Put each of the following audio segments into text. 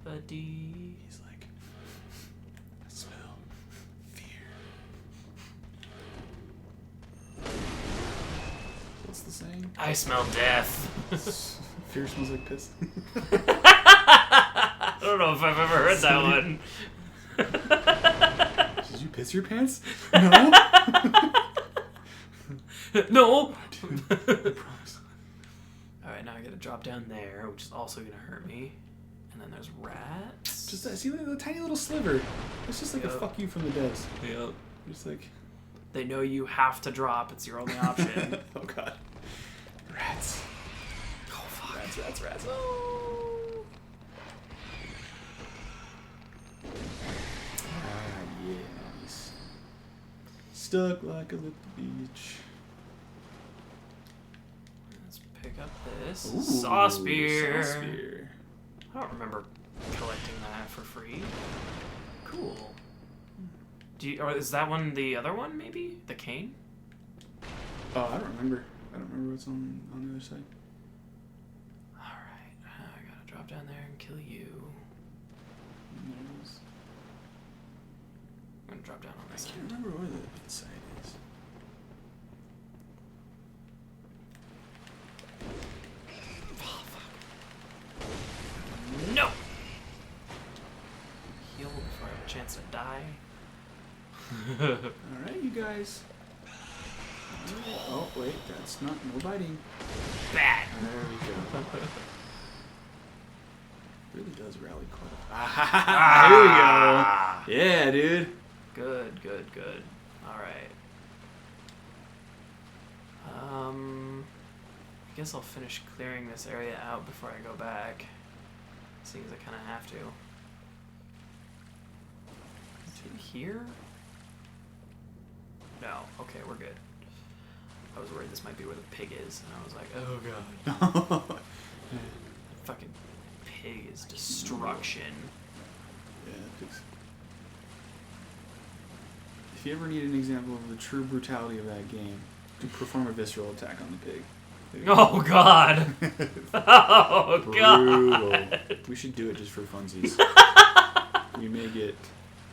buddy. He's like, I smell fear. What's the saying? I smell death. Fear smells like piss. I don't know if I've ever heard that one. Did you piss your pants? No? No! Dude, I promise. Alright, now I gotta drop down there, which is also gonna hurt me. And then there's rats. Just see the tiny little sliver. It's just like a fuck you from the devs. Yep. Just like... They know you have to drop. It's your only option. Oh god. Rats. Oh, fuck. Rats. Oh. Ah, yes. Stuck like a little beach. Let's pick up this. Ooh, Saw spear. Saw spear. I don't remember collecting that for free. Cool. Or is that one the other one, maybe? The cane? Oh, I don't remember. I don't remember what's on the other side. Alright, I gotta drop down there and kill you. I'm gonna drop down on this I side. can't remember where the inside is. Oh, fuck. No! Heal before I have a chance to die. Alright, you guys. Oh, wait, that's not no biting. Bad! There we go. Really does rally quite a... Here we go. Yeah, dude. Good. Alright. I guess I'll finish clearing this area out before I go back. Seems I kind of have to. To here? No. Okay, we're good. I was worried this might be where the pig is, and I was like, oh god. Fucking pig is destruction. Yeah, if you ever need an example of the true brutality of that game, perform a visceral attack on the pig. Oh god! Oh Brutal. god! We should do it just for funsies. We may get...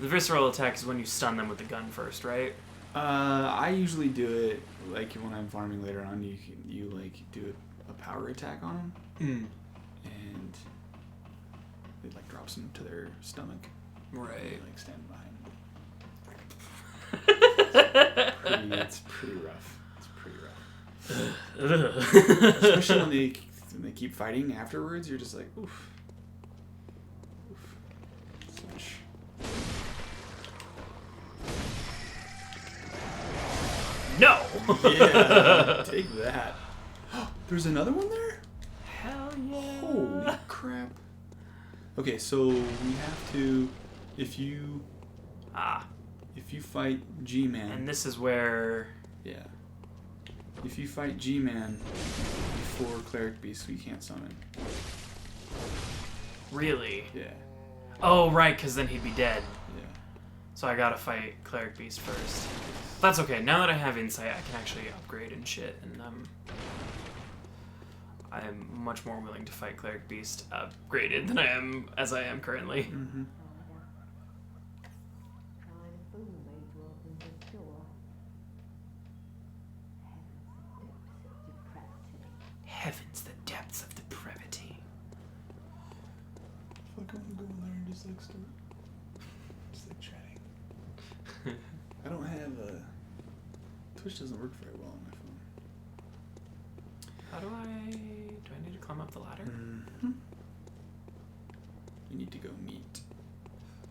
The visceral attack is when you stun them with the gun first, right? I usually do it like when I'm farming later on. You like do a power attack on them, and it like drops them to their stomach. Right. And, like stand behind them. It's pretty rough. Especially when they keep fighting afterwards. You're just like, oof. Such. No! Yeah, take that. There's another one there? Hell yeah! Holy crap. Okay, so we have to, if you fight G-Man. And this is where... Yeah. If you fight G-Man before Cleric Beast, we can't summon. Really? Yeah. Oh, right, because then he'd be dead. Yeah. So I gotta fight Cleric Beast first. That's okay. Now that I have insight, I can actually upgrade and shit, and I'm much more willing to fight Cleric Beast upgraded than I am currently. Mm-hmm. Heavens, the depths of depravity. Fuck, I wanna go in there and just like start chatting. I don't have Twitch doesn't work very well on my phone. How do I need to climb up the ladder? Mm-hmm. You need to go meet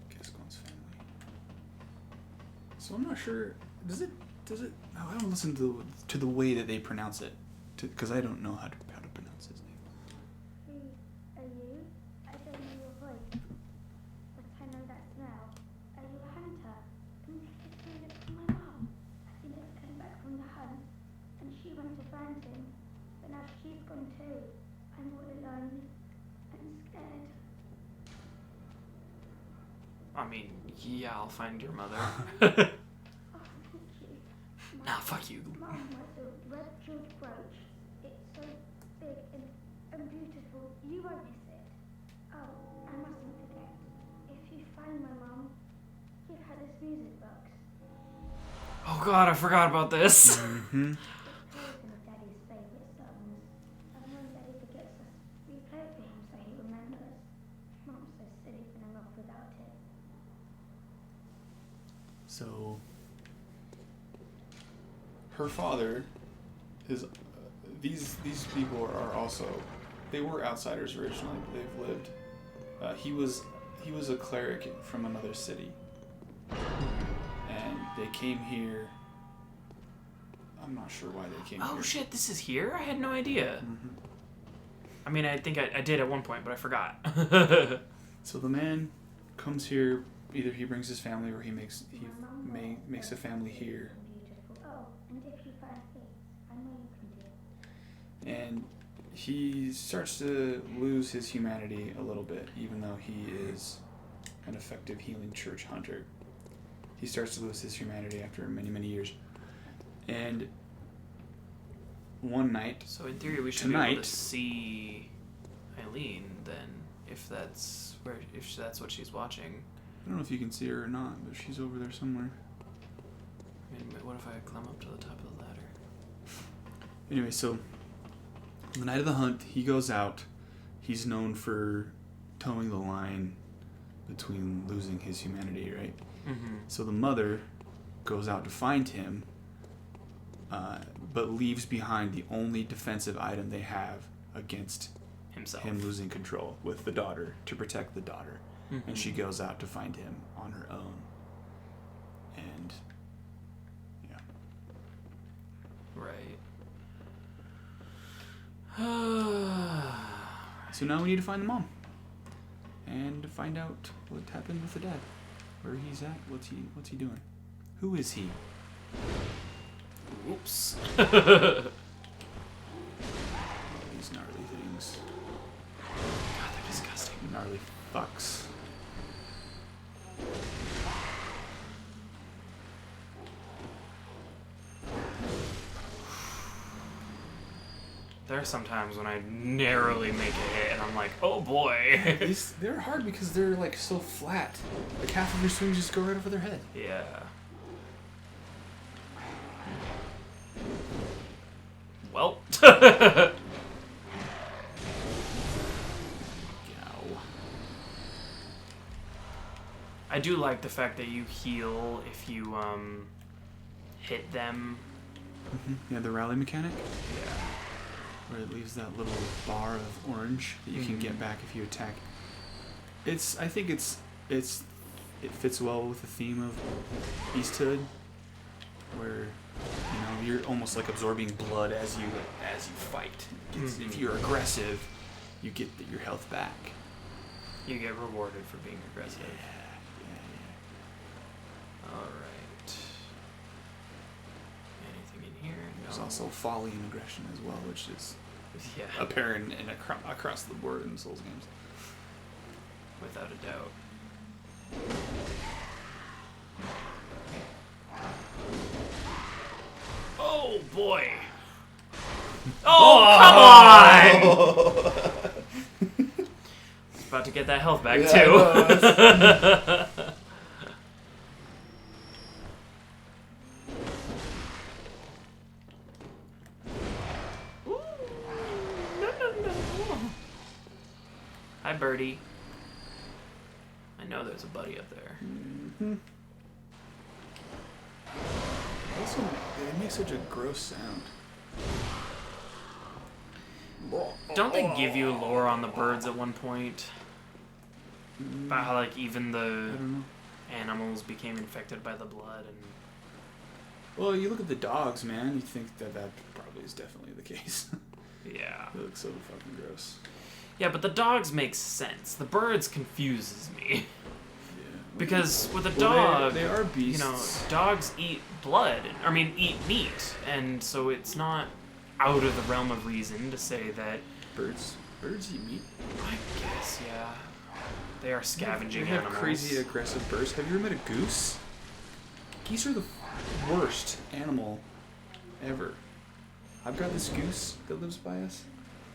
Gascon's family. So I'm not sure. Does it? Oh, I don't listen to the way that they pronounce it, because I don't know how to pronounce his name. Who are you? I don't know your voice, but I know that smell. Are you a hunter? Can you just hear it from my mom? She just came back from the hunt, and she went to find him, but now she's gone too. I'm all alone and scared. I mean, yeah, I'll find your mother. Oh, thank you. Nah, fuck you. Mom was a red jeweled brooch. It's so big and beautiful. You won't miss it. Oh, I mustn't forget. music box. Oh god, I forgot about this. Mm-hmm. It's one of Daddy's favourite songs. And when Daddy forgets us, we play it for him so he remembers. Mom's so silly when I'm off without it. So, her father is. These people are also. They were outsiders originally, but they've lived. He was a cleric from another city, and they came here. I'm not sure why they came here. Oh shit, this is here? I had no idea. Mm-hmm. I mean, I think I did at one point, but I forgot. So the man comes here. Either he brings his family, or he makes a family here. Beautiful. Oh, and if you find things, I know you can do it. And he starts to lose his humanity a little bit, even though he is an effective healing church hunter. He starts to lose his humanity after many, many years. And one night, So in theory, we should be able to see Eileen then, if that's what she's watching. I don't know if you can see her or not, but she's over there somewhere. I mean, what if I climb up to the top of the ladder? Anyway, so the night of the hunt, he goes out. He's known for towing the line between losing his humanity, right? Mm-hmm. So the mother goes out to find him, but leaves behind the only defensive item they have against Himself. him losing control with the daughter, to protect the daughter. Mm-hmm. And she goes out to find him on her own. And, yeah. Right. So now we need to find the mom. And to find out what happened with the dad. Where he's at, what's he doing? Who is he? Oops. All these gnarly things. God, they're disgusting. Gnarly fucks. There are some times when I narrowly make a hit and I'm like, oh boy. They're hard because they're like so flat. Like half of your swings just go right over their head. Yeah. Well. Yow. I do like the fact that you heal if you hit them. Mm-hmm. Yeah, the rally mechanic. Yeah. Where it leaves that little bar of orange that you can get back if you attack. I think it fits well with the theme of Easthood, where you're almost like absorbing blood as you fight. If you're aggressive, you get your health back. You get rewarded for being aggressive. Yeah. Alright. Anything in here? No. There's also folly and aggression as well, which is Yeah. apparent and across the board in Souls games. Without a doubt. Oh boy! Oh, come on! About to get that health back too. Hi, Birdie. I know there's a buddy up there. Mm-hmm. Also, they make such a gross sound. Don't they give you lore on the birds at one point? About how, like, even I the don't know. animals became infected by the blood and... Well, you look at the dogs, man. You think that probably is definitely the case. Yeah. They look so fucking gross. Yeah, but the dogs make sense. The birds confuses me. Yeah. Because with a Well, dog, they are beasts. dogs eat blood. Eat meat. And so it's not out of the realm of reason to say that... Birds eat meat. I guess, yeah. They are scavenging They have animals. crazy aggressive birds. Have you ever met a goose? Geese are the worst animal ever. I've got this goose that lives by us.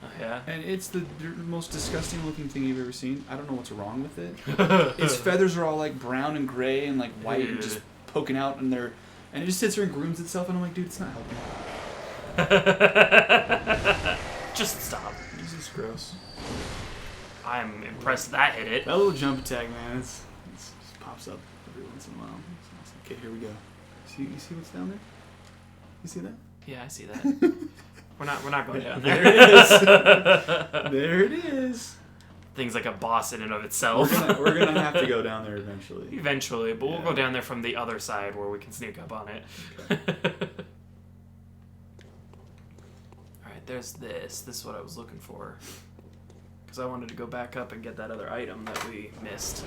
Oh, yeah? And it's the most disgusting looking thing you've ever seen. I don't know what's wrong with it. Its feathers are all like brown and gray and like white and just poking out, and it just sits there and grooms itself, and I'm like, dude, it's not helping. Just stop. This is gross. I'm impressed that hit it. That little jump attack, man, it just pops up every once in a while. It's awesome. Okay, here we go. You see what's down there? You see that? Yeah, I see that. We're not going down there. There it is. There it is. Thing's like a boss in and of itself. We're gonna have to go down there eventually. Eventually, but we'll go down there from the other side where we can sneak up on it. Okay. Alright, there's this. This is what I was looking for. Because I wanted to go back up and get that other item that we missed.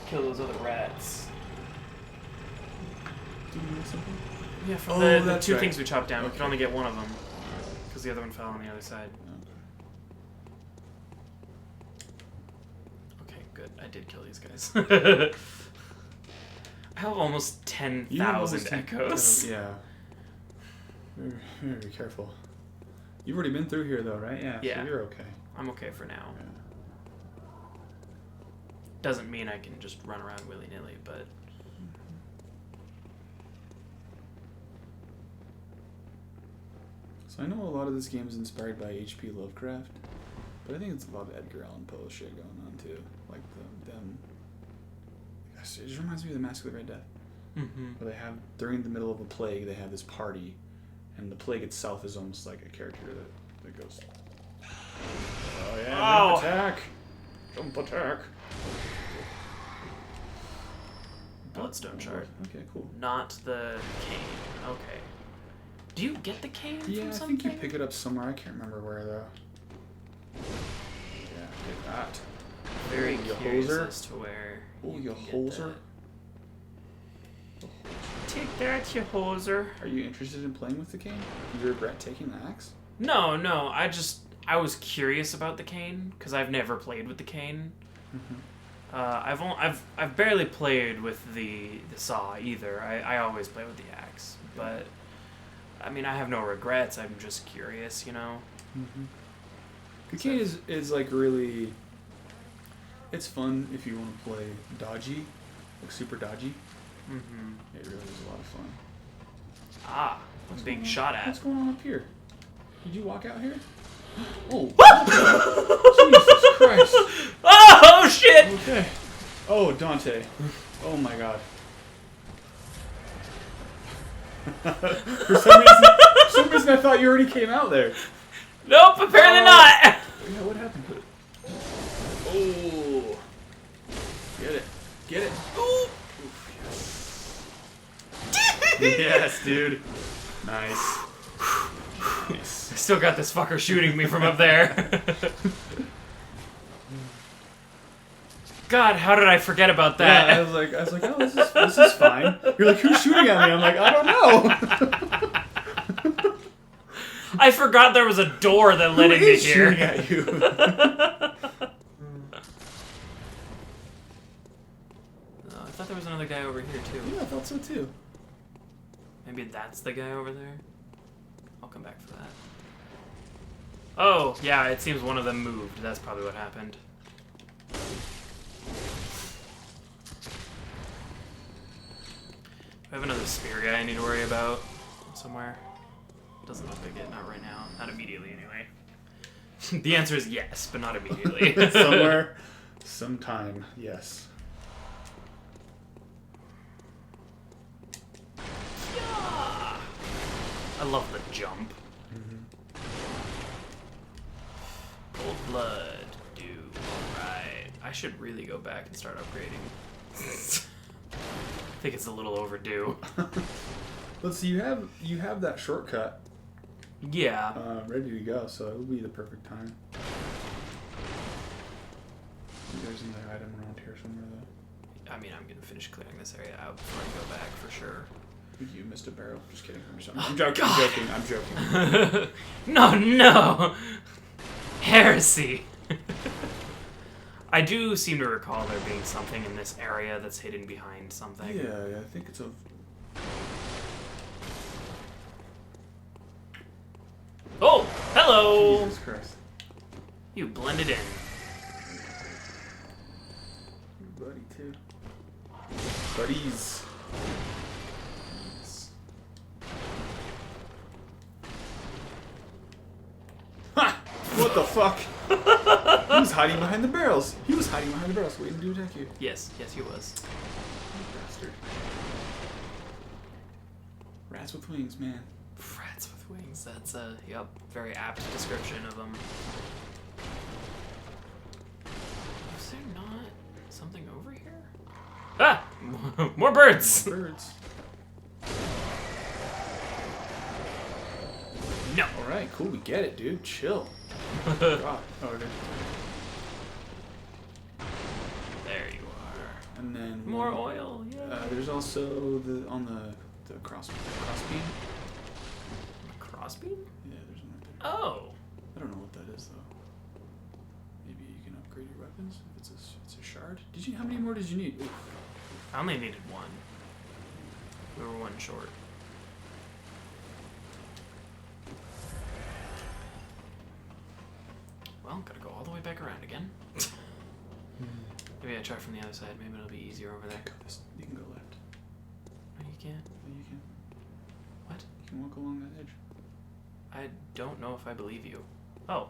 Kill those other rats. Do you miss something? Yeah, from Oh, the that's two right. things we chopped down. We Okay. could only get one of them. Because the other one fell on the other side. Okay, good. I did kill these guys. I have almost 10,000 echoes. Yeah. Very, very careful. You've already been through here, though, right? Yeah. Yeah. So you're okay. I'm okay for now. Yeah. Doesn't mean I can just run around willy-nilly, but... So I know a lot of this game is inspired by H.P. Lovecraft, but I think it's a lot of Edgar Allan Poe shit going on too. Like them. Gosh, it just reminds me of the Mask of the Red Death, where they have during the middle of a plague they have this party, and the plague itself is almost like a character that goes. Oh yeah! Oh. Jump attack! Jump attack! Bloodstone shard. Okay, cool. Not the cane. Okay. Do you get the cane Yeah, from I something? think you pick it up somewhere. I can't remember where though. Yeah, get that. Very Ooh, you curious hoser. as to where. Oh, you can get hoser. that. Take that, you hoser. Are you interested in playing with the cane? Do you regret taking the axe? No. I was curious about the cane because I've never played with the cane. I've barely played with the saw either. I always play with the axe, but I mean I have no regrets. I'm just curious, you know. The cane is like really. It's fun if you want to play dodgy, like super dodgy. It really is a lot of fun. Ah, I'm being shot at. What's going on up here? Did you walk out here? Oh! Jesus Christ! Oh shit! Okay. Oh, Dante. Oh my God. For some reason I thought you already came out there. Nope, apparently not. Yeah, what happened? Oh. Get it. Get it. Ooh. Yes, dude. Nice. Nice. I still got this fucker shooting me from up there. God, how did I forget about that? Yeah, I was like, oh, this is fine. You're like, who's shooting at me? I'm like, I don't know. I forgot there was a door that led Who into is here. shooting at you? Oh, I thought there was another guy over here too. Yeah, I thought so too. Maybe that's the guy over there? I'll come back for that. Oh, yeah, it seems one of them moved. That's probably what happened. I have another spear guy I need to worry about somewhere. Doesn't look like it, not right now. Not immediately, anyway. The answer is yes, but not immediately. Somewhere, sometime, yes. Yeah. I love the jump. Cold blood, dude. Alright. I should really go back and start upgrading. I think it's a little overdue. Let's see, you have that shortcut Yeah. ready to go, so it would be the perfect time. There's another item around here somewhere though. I mean, I'm gonna finish clearing this area out before I go back for sure. You missed a barrel. Just kidding. Oh, I'm joking. God. I'm joking. No! Heresy! I do seem to recall there being something in this area that's hidden behind something. Yeah, I think it's a. Oh! Hello! hello! Jesus Christ. You blended in. Buddy, too. Buddies. Ha! What the fuck? He was hiding behind the barrels. He was hiding behind the barrels, waiting to attack you. Yes, he was. You bastard. Rats with wings, man. Rats with wings. That's a very apt description of them. Is there not something over here? Ah! More birds! Birds. No. Alright, cool, we get it, dude. Chill. God. Oh, okay. There you are. And then More oil, yeah. there's also on the crossbeam. Crossbeam? Yeah, there's one right there. Oh. I don't know what that is though. Maybe you can upgrade your weapons if it's a shard. How many more did you need? Oof. I only needed one. We were one short. Well, gotta go all the way back around again. Maybe I try from the other side. Maybe it'll be easier over there. You can go left. No, you can't. Yeah, you can. What? You can walk along that edge. I don't know if I believe you. Oh.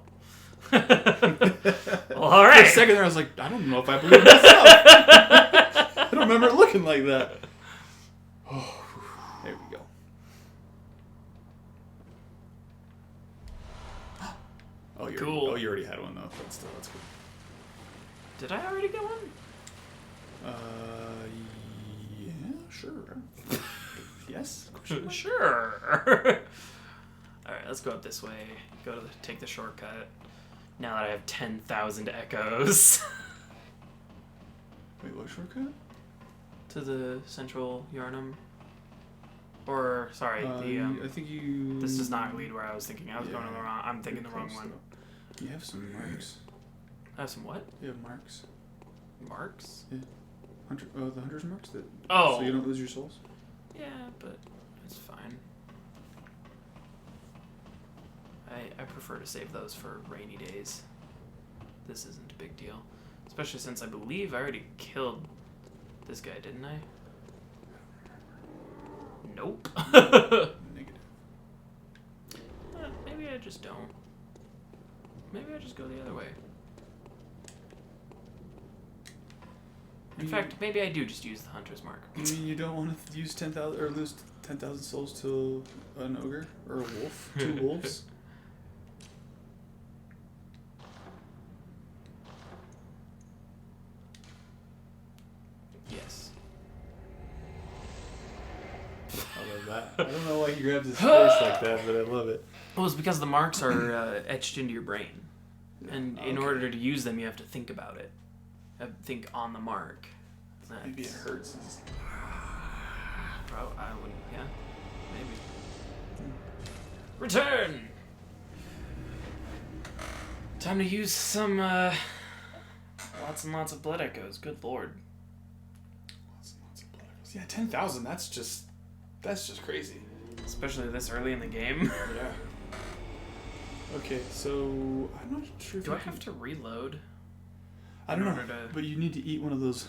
Well, all right. For a second there, I was like, I don't know if I believe myself. I don't remember it looking like that. Oh, there we go. Oh, Cool. Oh, you already had one though. That's cool. Did I already get one? Yeah, sure. Yes. Sure. All right, let's go up this way. Take the shortcut. Now that I have 10,000 echoes. Wait, what shortcut? To the central Yarnum. Or sorry, I think you. This does not lead where I was thinking. I was going on the wrong. I'm thinking the wrong one. You have some marks. I have some what? You have marks. Marks? Yeah. The hunter's marks that. Oh. So you don't lose your souls. Yeah, but it's fine. I prefer to save those for rainy days. This isn't a big deal, especially since I believe I already killed this guy, didn't I? Nope. Negative. Maybe I just don't. Maybe I just go the other way. In fact, maybe I do just use the hunter's mark. You mean you don't want to use 10,000 or lose 10,000 souls to an ogre or a wolf? 2 wolves? Yes. I love that. I don't know why he grabs his face like that, but I love it. Well, it's because the marks are etched into your brain. And in order to use them, you have to think about it. Think on the mark. Maybe it hurts. I wouldn't, yeah. Maybe. Return! Time to use some, lots and lots of blood echoes. Good lord. Lots and lots of blood echoes. Yeah, 10,000, that's just crazy. Especially this early in the game. Yeah. Okay, so I'm not sure if Do I have to reload? I don't know, order to- but you need to eat one of those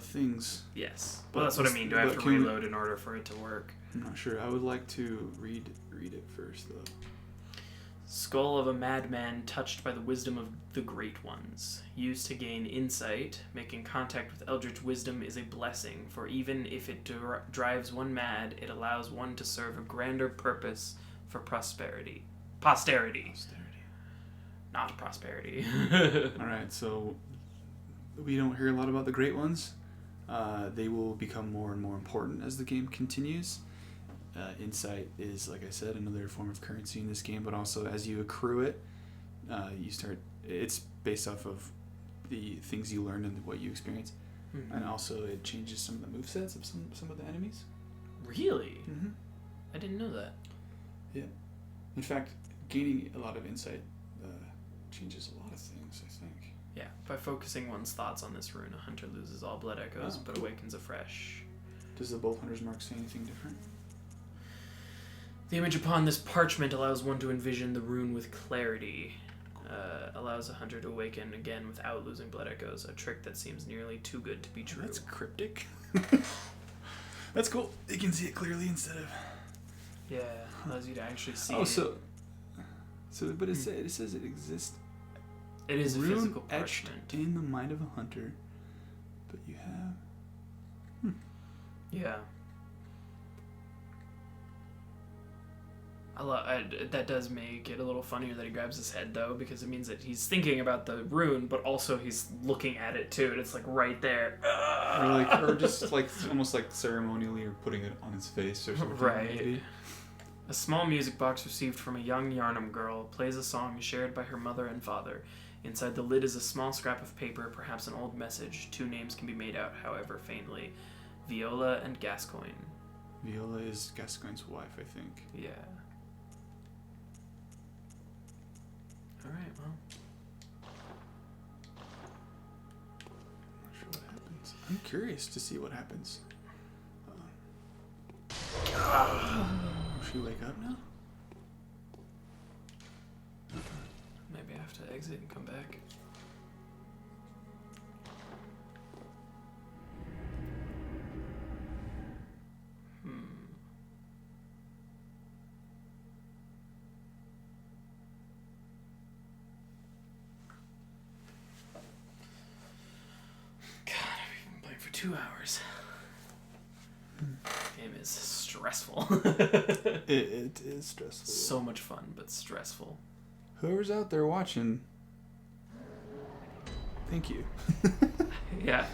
things. Yes. But Well, that's what I mean. Do I have but to can we- reload in order for it to work? I'm not sure. I would like to read it first, though. Skull of a madman touched by the wisdom of the Great Ones. Used to gain insight, making contact with eldritch wisdom is a blessing, for even if it drives one mad, it allows one to serve a grander purpose for posterity. Not prosperity. Alright, so we don't hear a lot about the Great Ones. They will become more and more important as the game continues. Insight is, like I said, another form of currency in this game, but also as you accrue it, it's based off of the things you learn and what you experience. Mm-hmm. And also it changes some of the movesets of some of the enemies. Really? Mm-hmm. I didn't know that. Yeah. In fact, gaining a lot of insight changes a lot of things, I think. Yeah, by focusing one's thoughts on this rune, a hunter loses all blood echoes, but awakens afresh. Does the Bolt Hunter's Mark say anything different? The image upon this parchment allows one to envision the rune with clarity. Allows a hunter to awaken again without losing blood echoes, a trick that seems nearly too good to be true. That's cryptic. That's cool. You can see it clearly instead of... Yeah, allows you to actually see Oh, it. But it says it exists. It is a rune physical etched parchment. in the mind of a hunter, but you have... Yeah. That does make it a little funnier that he grabs his head, though, because it means that he's thinking about the rune, but also he's looking at it, too, and it's, like, right there. Or just, like, almost, like, ceremonially or putting it on his face or something. Right. Maybe. A small music box received from a young Yarnum girl plays a song shared by her mother and father. Inside the lid is a small scrap of paper, perhaps an old message. 2 names can be made out, however, faintly. Viola and Gascoigne. Viola is Gascoigne's wife, I think. Yeah. Alright, well. Not sure what happens. I'm curious to see what happens. Will she wake up now? Maybe I have to exit and come back. God, I've been playing for 2 hours. This game is stressful. It is stressful. So much fun, but stressful. Whoever's out there watching, thank you. Yeah.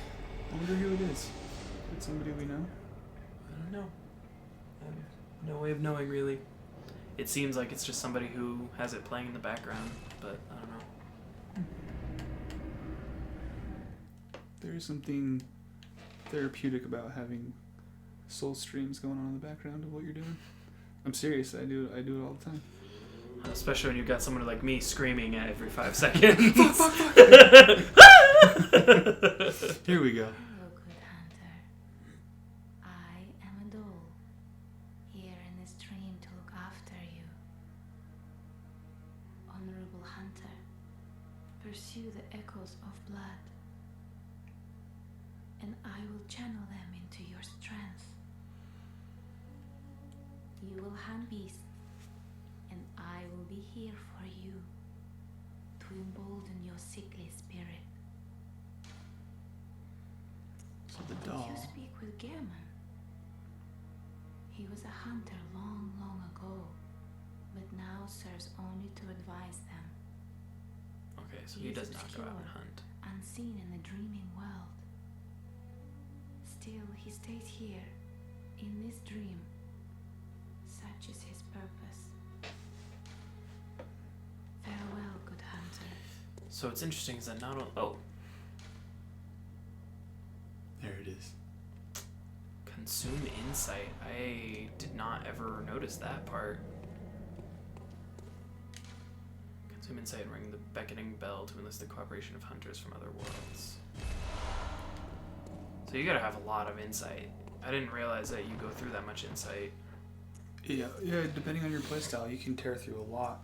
I wonder who it is. Is it somebody we know? I don't know. I have no way of knowing, really. It seems like it's just somebody who has it playing in the background, but I don't know. There is something therapeutic about having soul streams going on in the background of what you're doing. I'm serious. I do it all the time. Especially when you've got someone like me screaming at every 5 seconds. Here we go. Hello, good hunter. I am a doll, here in this dream to look after you. Honorable hunter, pursue the echoes of blood, and I will channel them into your strength. You will hunt beasts, and I will be here for you to embolden your sickly spirit. So the Did doll. you speak with Gehrman? He was a hunter long, long ago, but now serves only to advise them, Okay, so he does not go out and hunt. unseen in the dreaming world. Still, he stays here, in this dream. Such is his purpose. Farewell, good hunter. So what's interesting is that not only... Oh. There it is. Consume insight. I did not ever notice that part. Consume insight and ring the beckoning bell to enlist the cooperation of hunters from other worlds. So you gotta have a lot of insight. I didn't realize that you go through that much insight. Yeah. Depending on your playstyle, you can tear through a lot.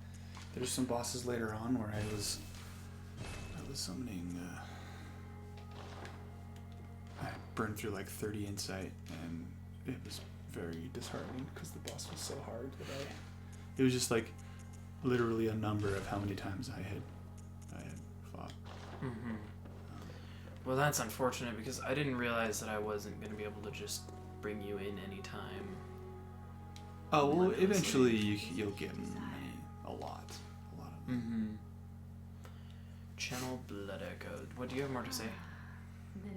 There's some bosses later on where I was summoning. I burned through like 30 insight, and it was very disheartening because the boss was so hard that it was just like literally a number of how many times I had fought. Mm-hmm. Well, that's unfortunate because I didn't realize that I wasn't going to be able to just bring you in anytime. Oh well, Mindlessly. eventually you'll get a lot of them. Mm-hmm. Channel Blood Echo. What do you have more to say?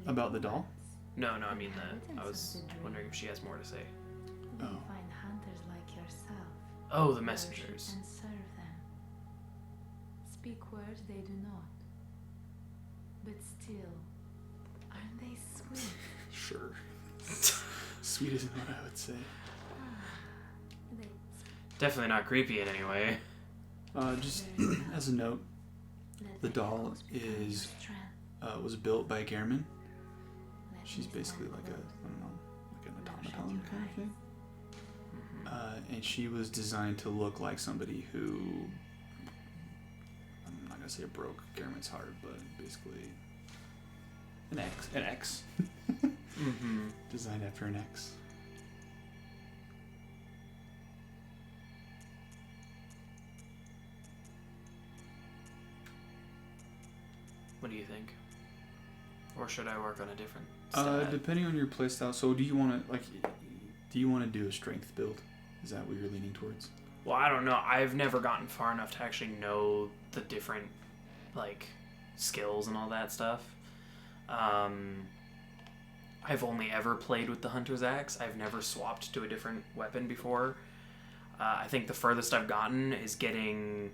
About the doll? No, I mean I was wondering if she has more to say. We Oh. find hunters like yourself. Oh, the worship messengers. And serve them. Speak words they do not. But still, aren't they sweet? Sure. Sweet isn't what I would say. They Definitely not creepy in any way. Just as a note, let the the doll echoes become your is strength. was built by Gehrman. Let She's me basically stand like alone. like an Now shut automaton your kind of thing. Mm-hmm. And she was designed to look like somebody who, I'm not gonna say it broke Garrett's heart, but basically an ex. Mm-hmm. Designed after an ex. What do you think? Or should I work on a different stat? Depending on your playstyle. So do you want to do a strength build? Is that what you're leaning towards? Well, I don't know. I've never gotten far enough to actually know the different, like, skills and all that stuff. I've only ever played with the Hunter's Axe. I've never swapped to a different weapon before. I think the furthest I've gotten is getting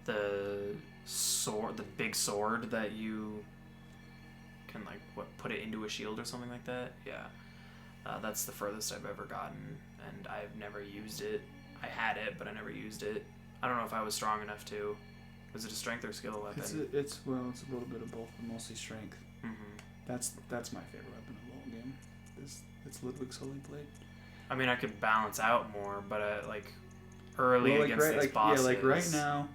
the sword, the big sword that you can, like, put it into a shield or something like that. Yeah. That's the furthest I've ever gotten, and I've never used it. I had it, but I never used it. I don't know if I was strong enough to. Was it a strength or skill weapon? It's a little bit of both, but mostly strength. Mm-hmm. That's my favorite weapon of the whole game. It's Ludwig's Holy Blade. I mean, I could balance out more, but like early against these bosses. Yeah, like right now,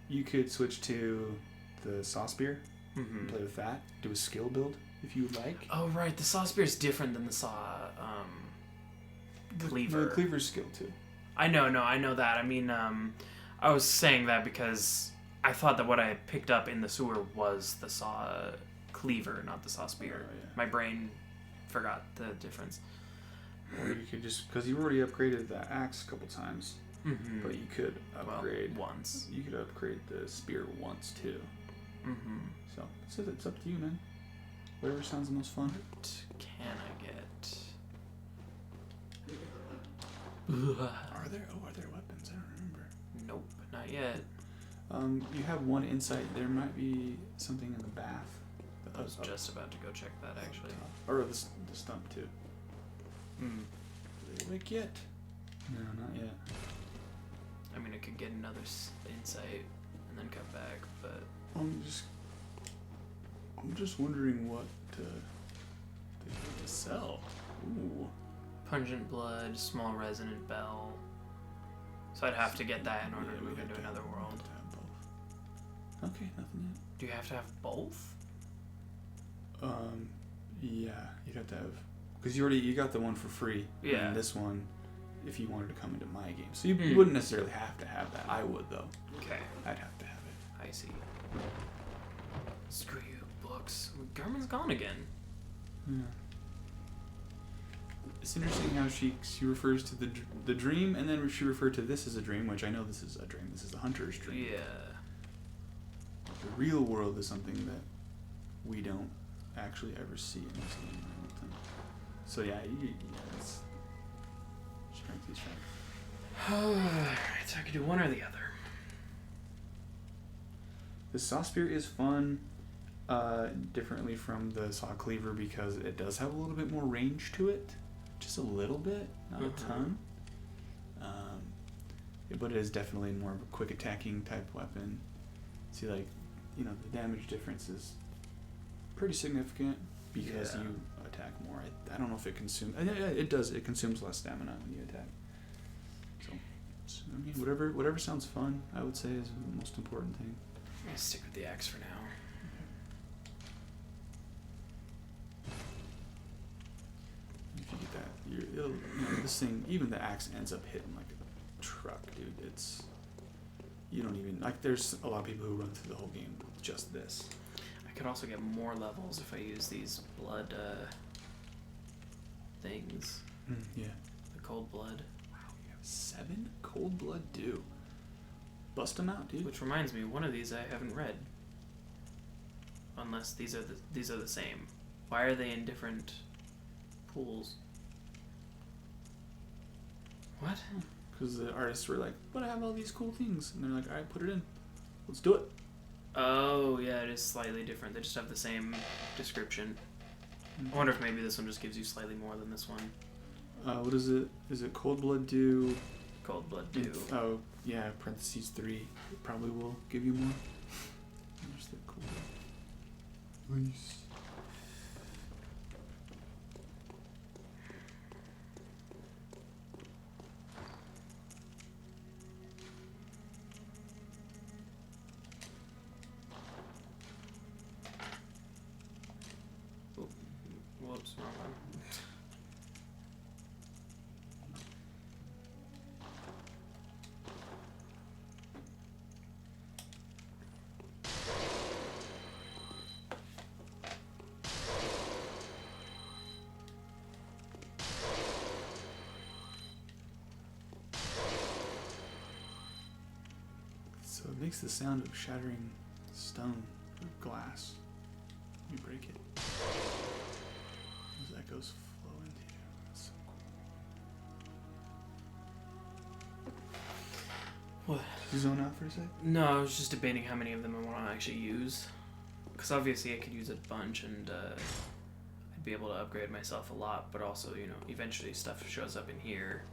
you could switch to the Saw Spear and play with that. Do a skill build if you would like. Oh right, the Saw Spear is different than the Saw Cleaver. The Cleaver's skill too. I know that. I mean, I was saying that because I thought that what I had picked up in the sewer was the Saw Cleaver, not the Saw Spear. Oh, yeah. My brain forgot the difference. Or you could just, because you already upgraded the axe a couple times, but you could upgrade once. You could upgrade the spear once too. Mm-hmm. So it's up to you, man. Whatever sounds the most fun. What can I get? Are there weapons? I don't remember. Nope, not yet. You have one insight. There might be something in the bath. I was just about to go check that actually. Or the stump too. Hmm. Are they awake yet? No, not yet. I mean, I could get another insight and then come back, but I'm just wondering what to sell. Ooh. pungent blood, small resonant bell. So I'd have to get that in order to move into another world. To have both. Okay, nothing yet. Do you have to have both? Yeah, you'd have to have, because you got the one for free. Yeah. And this one, if you wanted to come into my game, so you wouldn't necessarily have to have that. I would though. Okay. I'd have to have it. I see. Screw you, books. Garmin's gone again. Yeah. It's interesting how she refers to the dream, and then she referred to this as a dream, which I know this is a dream. This is the hunter's dream. Yeah. The real world is something that we don't actually ever see in this game. I don't think. So yeah, it's strength is strength. Alright, so I could do one or the other. The Saw Spear is fun, differently from the Saw Cleaver because it does have a little bit more range to it. Just a little bit, not a ton. But it is definitely more of a quick attacking type weapon. See, like, the damage difference is pretty significant because you attack more. I don't know if it consumes. It does. It consumes less stamina when you attack. So I mean, whatever sounds fun, I would say is the most important thing. I'm gonna stick with the axe for now. If you get that, this thing, even the axe ends up hitting like a truck, dude. You don't even, like, there's a lot of people who run through the whole game with just this. I could also get more levels if I use these blood things. Yeah. The cold blood. Wow, you have 7 cold blood dew. Bust them out, dude. Which reminds me, one of these I haven't read. Unless these are the same. Why are they in different pools? What? Because the artists were like, but I have all these cool things. And they're like, alright, put it in. Let's do it. Oh, yeah, it is slightly different. They just have the same description. I wonder if maybe this one just gives you slightly more than this one. What is it? Is it cold blood dew? Cold blood dew. Oh, yeah, parentheses 3. It probably will give you more. There's the cool. Nice. It makes the sound of shattering stone or glass. You break it. Those echoes flow into you. That's so cool. What? Did you zone out for a sec? No, I was just debating how many of them I want to actually use. Because obviously I could use a bunch and I'd be able to upgrade myself a lot, but also, you know, eventually stuff shows up in here.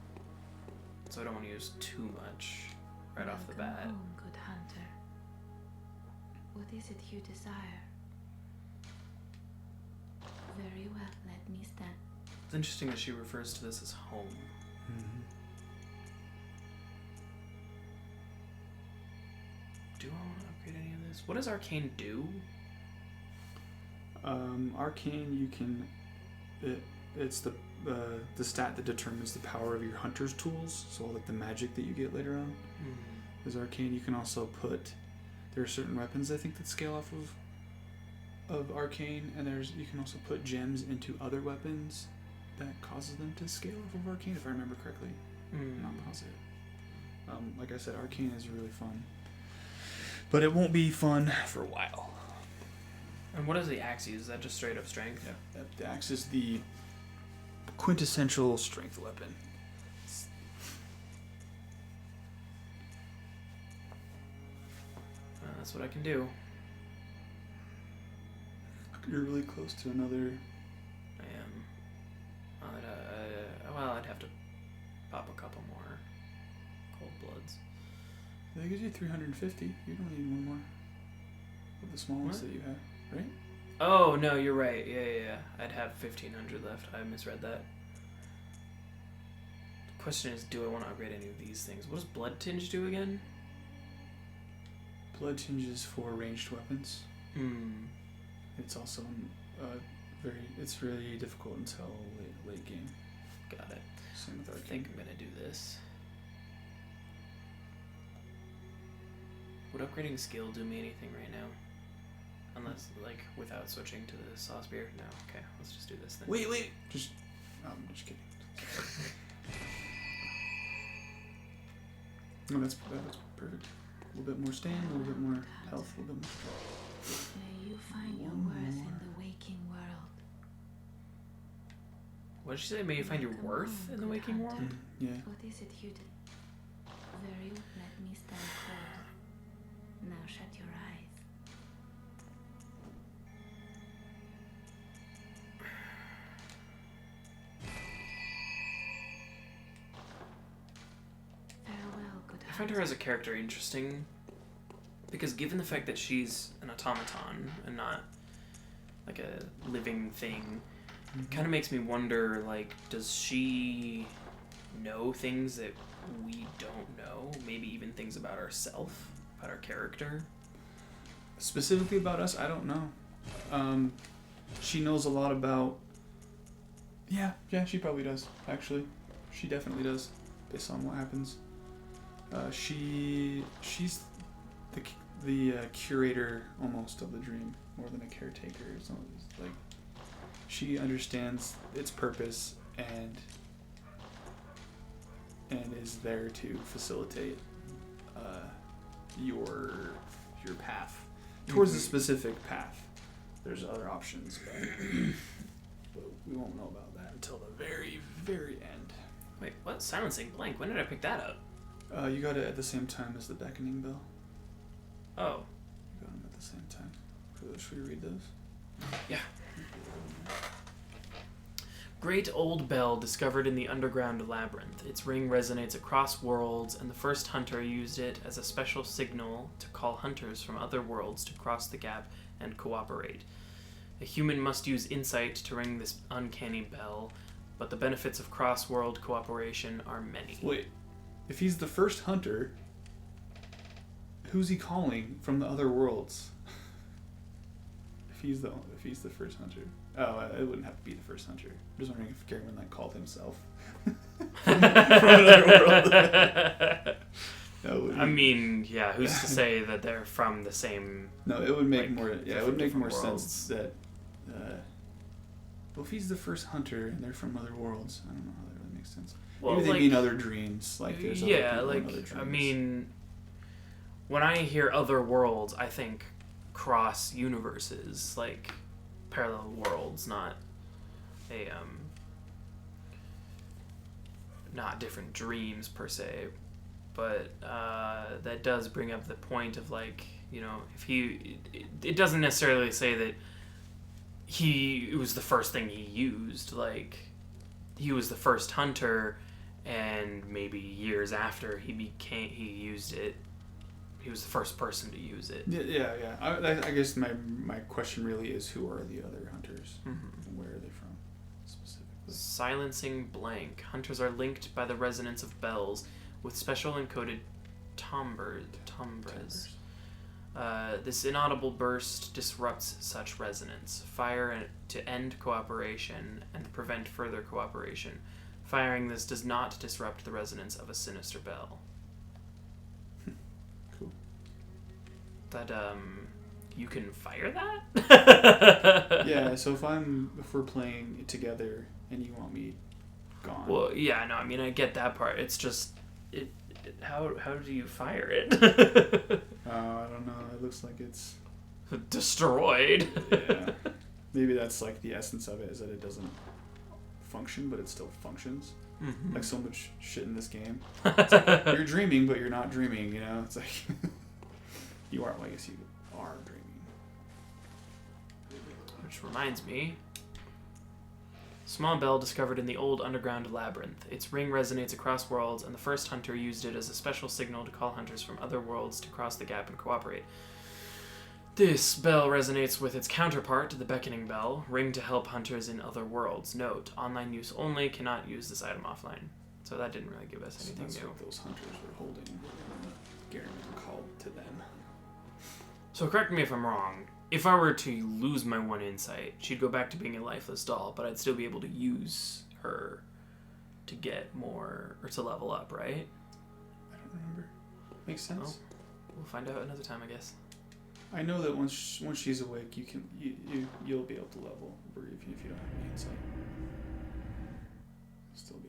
So I don't want to use too much right off the bat. Home, good hunter. What is it you desire? Very well, let me stand. It's interesting that she refers to this as home. Mm-hmm. Do I want to upgrade any of this? What does Arcane do? Arcane, you can. It's the stat that determines the power of your hunter's tools. So like the magic that you get later on is Arcane. You can also put. There are certain weapons I think that scale off of Arcane, and you can also put gems into other weapons that causes them to scale off of Arcane. If I remember correctly, I'm not positive. Like I said, Arcane is really fun, but it won't be fun for a while. And what is the axe use? Is that just straight up strength? Yeah, the axe is the quintessential strength weapon. That's what I can do. You're really close to another. I am. Well, I'd have to pop a couple more cold bloods. That gives you 350. You don't need one more. Of the small ones that you have, right? Oh, no, you're right. Yeah. I'd have 1,500 left. I misread that. The question is, do I want to upgrade any of these things? What does Blood Tinge do again? Blood tinges for ranged weapons. It's also it's really difficult until late game. Got it. Same with I Arcane. think I'm going to do this. Would upgrading skill do me anything right now? Unless, like, without switching to the saw spear? No. Okay, let's just do this then. Wait. I'm just kidding. No, that's perfect. A little bit more stand, a little bit more health, a little bit more strength. May you find your worth in the waking world. What did she say? May you find your worth in the waking world? Yeah. What is it you did? Very well, let me stand cold. Now shut your eyes. Farewell, good I find her as a character interesting because given the fact that she's an automaton and not like a living thing, it kind of makes me wonder, like, does she know things that we don't know? Maybe even things about ourselves, about our character? Specifically about us, I don't know. She knows a lot about. Yeah, she probably does. Actually, she definitely does, based on what happens. She's the curator almost of the dream, more than a caretaker. It's not, like, she understands its purpose and is there to facilitate your path towards a specific path. There's other options, but we won't know about that until the very, very end. Wait, what? Silencing Blank. When did I pick that up? You got it at the same time as the beckoning bell. Oh. You got them at the same time. Should we read those? Yeah. Great old bell discovered in the underground labyrinth. Its ring resonates across worlds, and the first hunter used it as a special signal to call hunters from other worlds to cross the gap and cooperate. A human must use insight to ring this uncanny bell, but the benefits of cross-world cooperation are many. Wait, if he's the first hunter, who's he calling from the other worlds? if he's the first hunter. Oh, it wouldn't have to be the first hunter. I'm just wondering if Garrett called himself from another world. I mean, yeah, who's to say that they're from the same? No, it would make like, more. Yeah, it would make more worlds. sense that. Well, if he's the first hunter and they're from other worlds, I don't know how that really makes sense. Well, Maybe they'd like, be in other dreams, like there's other people in other dreams. I mean, when I hear other worlds, I think cross universes, like parallel worlds, not a not different dreams per se. But that does bring up the point of, like, you know, if it doesn't necessarily say that it was the first thing he used. Like, he was the first hunter, and maybe years after he used it, he was the first person to use it. Yeah. I guess my question really is, who are the other hunters? Mm-hmm. And where are they from, specifically? Silencing blank. Hunters are linked by the resonance of bells with special encoded timbres. This inaudible burst disrupts such resonance. Fire to end cooperation and prevent further cooperation. Firing this does not disrupt the resonance of a sinister bell. Cool. That, you can fire that? Yeah, so if we're playing together and you want me gone. Well, yeah, no, I mean, I get that part. It's just, how do you fire it? I don't know. It looks like it's destroyed. Yeah. Maybe that's like the essence of it, is that it doesn't function, but it still functions. Mm-hmm. Like so much shit in this game. It's like, you're dreaming, but you're not dreaming, you know? It's like, you are, well, I guess you are dreaming. Which reminds me, small bell discovered in the old underground labyrinth. Its ring resonates across worlds, and the first hunter used it as a special signal to call hunters from other worlds to cross the gap and cooperate. This bell resonates with its counterpart, the beckoning bell, ring to help hunters in other worlds. Note, online use only, cannot use this item offline. So that didn't really give us anything That's new. what those hunters were holding. Garen called to them. So correct me if I'm wrong. If I were to lose my one insight, she'd go back to being a lifeless doll, but I'd still be able to use her to get more, or to level up, right? I don't remember. Makes sense. Well, we'll find out another time, I guess. I know that once she's awake, you'll be able to level, or if you don't have any insight, you'll still be